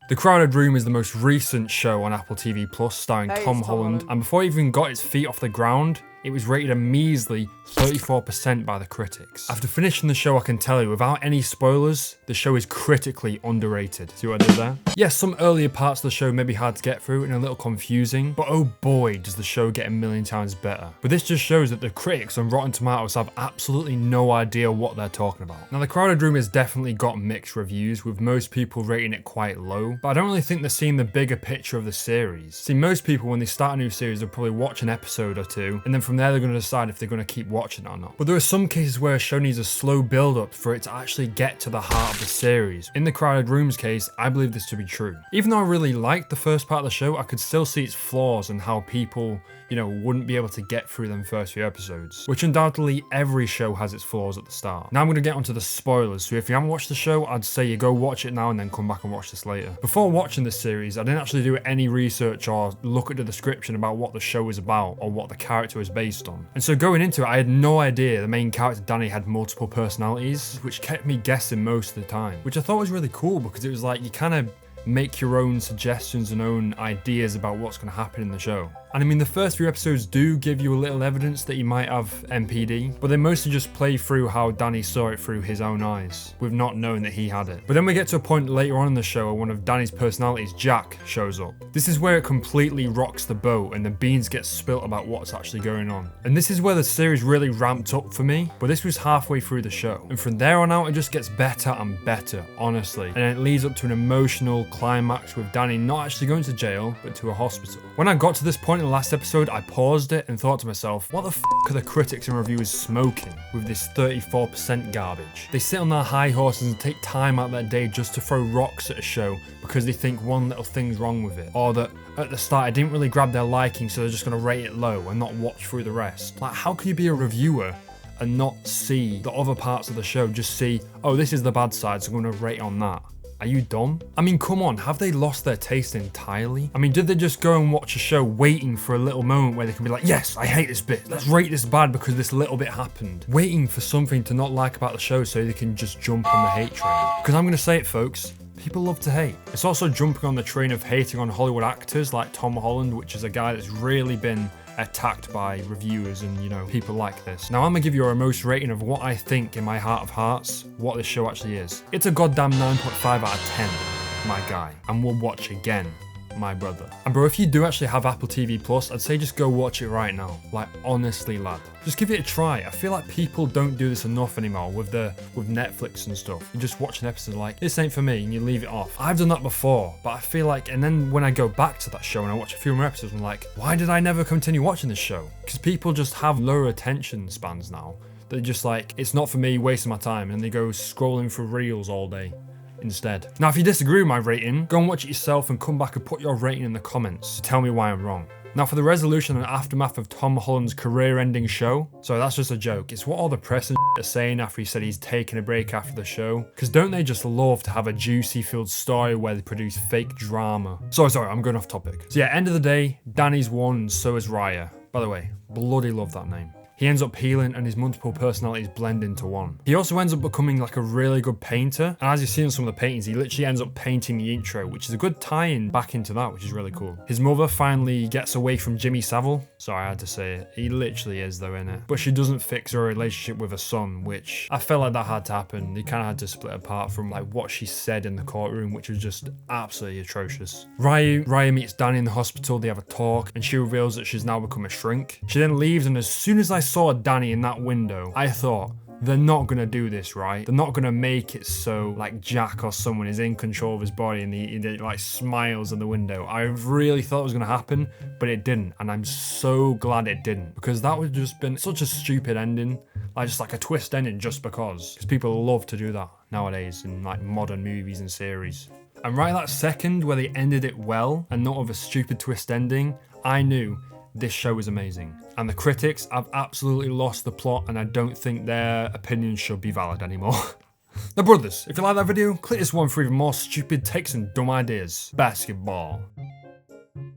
The Crowded Room is the most recent show on Apple TV Plus starring Tom Holland, and before it even got its feet off the ground, it was rated a measly 34% by the critics. After finishing the show, I can tell you, without any spoilers, the show is critically underrated. See what I did there? Yes, some earlier parts of the show may be hard to get through and a little confusing, but oh boy, does the show get a million times better. But this just shows that the critics on Rotten Tomatoes have absolutely no idea what they're talking about. Now, The Crowded Room has definitely got mixed reviews, with most people rating it quite low, but I don't really think they're seeing the bigger picture of the series. See, most people, when they start a new series, they'll probably watch an episode or two, and then from there they're going to decide if they're going to keep watching it or not. But there are some cases where a show needs a slow build up for it to actually get to the heart of the series. In The Crowded Room's case, I believe this to be true. Even though I really liked the first part of the show, I could still see its flaws and how people, wouldn't be able to get through them first few episodes, which undoubtedly every show has its flaws at the start. Now I'm going to get onto the spoilers, so if you haven't watched the show, I'd say you go watch it now and then come back and watch this later. Before watching this series, I didn't actually do any research or look at the description about what the show is about or what the character is based on. And so going into it, I had no idea the main character Danny had multiple personalities, which kept me guessing most of the time, which I thought was really cool because it was like you kind of make your own suggestions and own ideas about what's going to happen in the show. And I mean, the first few episodes do give you a little evidence that he might have MPD, but they mostly just play through how Danny saw it through his own eyes, with not knowing that he had it. But then we get to a point later on in the show where one of Danny's personalities, Jack, shows up. This is where it completely rocks the boat and the beans get spilt about what's actually going on. And this is where the series really ramped up for me, but this was halfway through the show. And from there on out, it just gets better and better, honestly. And it leads up to an emotional climax with Danny not actually going to jail, but to a hospital. When I got to this point in the last episode, I paused it and thought to myself, what the f are the critics and reviewers smoking with this 34% garbage? They sit on their high horses and take time out of their day just to throw rocks at a show because they think one little thing's wrong with it, or that at the start it didn't really grab their liking, so they're just going to rate it low and not watch through the rest. Like, how can you be a reviewer and not see the other parts of the show? Just see, oh, this is the bad side, so I'm going to rate on that. Are you dumb? I mean, come on, have they lost their taste entirely? I mean, did they just go and watch a show waiting for a little moment where they can be like, yes, I hate this bit, let's rate this bad because this little bit happened? Waiting for something to not like about the show so they can just jump on the hate train. Because I'm gonna say it, folks, people love to hate. It's also jumping on the train of hating on Hollywood actors like Tom Holland, which is a guy that's really been attacked by reviewers and, people like this. Now I'm gonna give you a most rating of what I think in my heart of hearts, what this show actually is. It's a goddamn 9.5 out of 10, my guy. And we'll watch again, my brother. And bro, if you do actually have Apple TV Plus, I'd say just go watch it right now. Like, honestly, lad. Just give it a try. I feel like people don't do this enough anymore with Netflix and stuff. You just watch an episode like, this ain't for me, and you leave it off. I've done that before, but I feel like, and then when I go back to that show and I watch a few more episodes, I'm like, why did I never continue watching this show? Because people just have lower attention spans now. They're just like, it's not for me, wasting my time, and they go scrolling through reels all day instead. Now, if you disagree with my rating, go and watch it yourself and come back and put your rating in the comments to tell me why I'm wrong. Now, for the resolution and aftermath of Tom Holland's career-ending show, so that's just a joke. It's what all the press and are saying after he said he's taking a break after the show. Because don't they just love to have a juicy-filled story where they produce fake drama? Sorry, I'm going off topic. So yeah, end of the day, Danny's won and so is Raya. By the way, bloody love that name. He ends up healing and his multiple personalities blend into one. He also ends up becoming like a really good painter. And as you see in some of the paintings, he literally ends up painting the intro, which is a good tie-in back into that, which is really cool. His mother finally gets away from Jimmy Savile. Sorry, I had to say it. He literally is though, innit? But she doesn't fix her relationship with her son, which I felt like that had to happen. They kind of had to split apart from like what she said in the courtroom, which was just absolutely atrocious. Raya meets Danny in the hospital. They have a talk and she reveals that she's now become a shrink. She then leaves, and as soon as I saw Danny in that window, I thought, they're not gonna do this, right? They're not gonna make it so like Jack or someone is in control of his body and he like smiles in the window. I really thought it was gonna happen, but it didn't, and I'm so glad it didn't, because that would just been such a stupid ending, like just like a twist ending just because people love to do that nowadays in like modern movies and series. And right that second where they ended it well and not with a stupid twist ending, I knew this show is amazing. And the critics have absolutely lost the plot, and I don't think their opinions should be valid anymore. Now brothers, if you like that video, click this one for even more stupid takes and dumb ideas. Basketball.